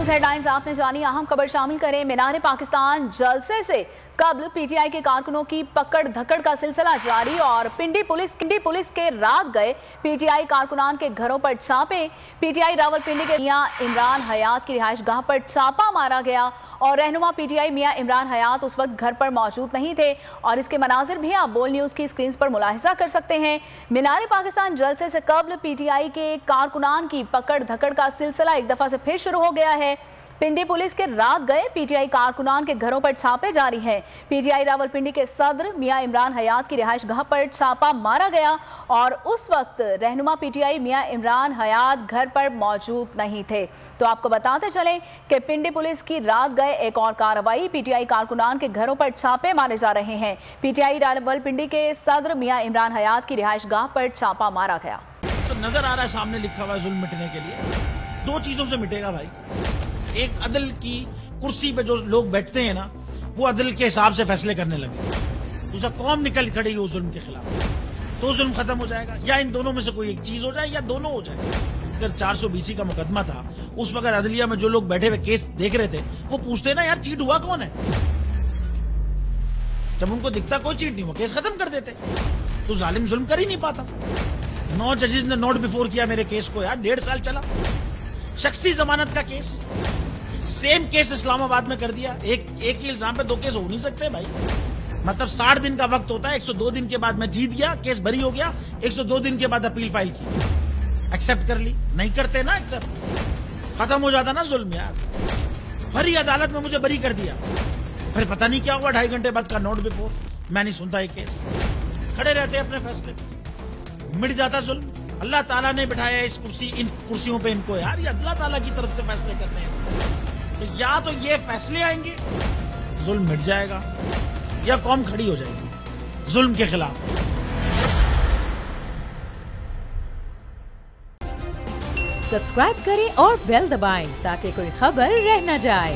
News headlines आपने जानी, अहम खबर शामिल करें। मीनार पाकिस्तान जलसे से कबल पीटीआई के कारकुनों की पकड़ धकड़ का सिलसिला जारी और पिंडी पुलिस के रात गए पीटीआई कारकुनान के घरों पर छापे। पीटीआई रावलपिंडी के मियां इमरान हयात की रिहाइशगाह पर छापा मारा गया और रहनुमा पीटीआई मियां इमरान हयात उस वक्त घर पर मौजूद नहीं थे और इसके मनाजिर भी आप बोल न्यूज की स्क्रीन पर मुलाहिजा कर सकते हैं। मीनार पाकिस्तान जलसे से कबल पीटीआई के कारकुनान की पकड़ धकड़ का सिलसिला एक दफा से फिर शुरू हो गया है। पिंडी पुलिस के रात गए पीटीआई कारकुनान के घरों पर छापे जारी हैं। पीटीआई रावलपिंडी के सदर मियां इमरान हयात की रिहाइशगाह पर छापा मारा गया और उस वक्त रहनुमा पीटीआई मियां इमरान हयात घर पर मौजूद नहीं थे। तो आपको बताते चलें कि पिंडी पुलिस की रात गए एक और कार्रवाई, पीटीआई कारकुनान के घरों पर छापे मारे जा रहे हैं। पीटीआई रावलपिंडी के सदर मियां इमरान हयात की रिहाइशगाह पर छापा मारा गया। तो नजर आ रहा है सामने लिखा हुआ जुल्म मिटने के लिए दो चीजों से मिटेगा भाई। एक, अदल की कुर्सी पे जो लोग बैठते हैं ना, वो अदल के हिसाब से फैसले करने लगे। दूसरा, कौम निकल खड़ी उस जुल्म के खिलाफ, तो जुल्म खत्म हो जाएगा। या इन दोनों में से कोई एक चीज हो जाए या दोनों हो जाए। अगर 420 का मुकदमा था, उस वक्त अदलिया में जो लोग बैठे हुए केस देख रहे थे, वो पूछते ना यार चीट हुआ कौन है। जब उनको दिखता कोई चीट नहीं, वो केस खत्म कर देते। तो जालिम जुल्म कर ही नहीं पाता। 9 जजेस ने नोट बिफोर किया मेरे केस को यार, 1.5 साल चला। शख्सी जमानत का केस, सेम केस इस्लामाबाद में कर दिया। एक ही इल्जाम पे 2 केस हो नहीं सकते भाई। मतलब 60 दिन का वक्त होता है, 102 दिन के बाद मैं जीत गया, केस बरी हो गया, 102 दिन के बाद अपील फाइल की, एक्सेप्ट कर ली। नहीं करते ना एक्सेप्ट, खत्म हो जाता ना जुल्म यार। भरी अदालत में मुझे बरी कर दिया, फिर पता नहीं क्या हुआ, 2.5 घंटे बाद का नोट बिफोर, मैं नहीं सुनता ये केस। खड़े रहते अपने फैसले, मिट जाता जुल्म। अल्लाह ताला ने बिठाया इस इन कुर्सियों पे इनको यार, ये अल्लाह ताला की तरफ से फैसले करने हैं। तो या तो ये फैसले आएंगे, जुल्म मिट जाएगा, या कौम खड़ी हो जाएगी जुल्म के खिलाफ। सब्सक्राइब करें और बेल दबाएं ताकि कोई खबर रह न जाए।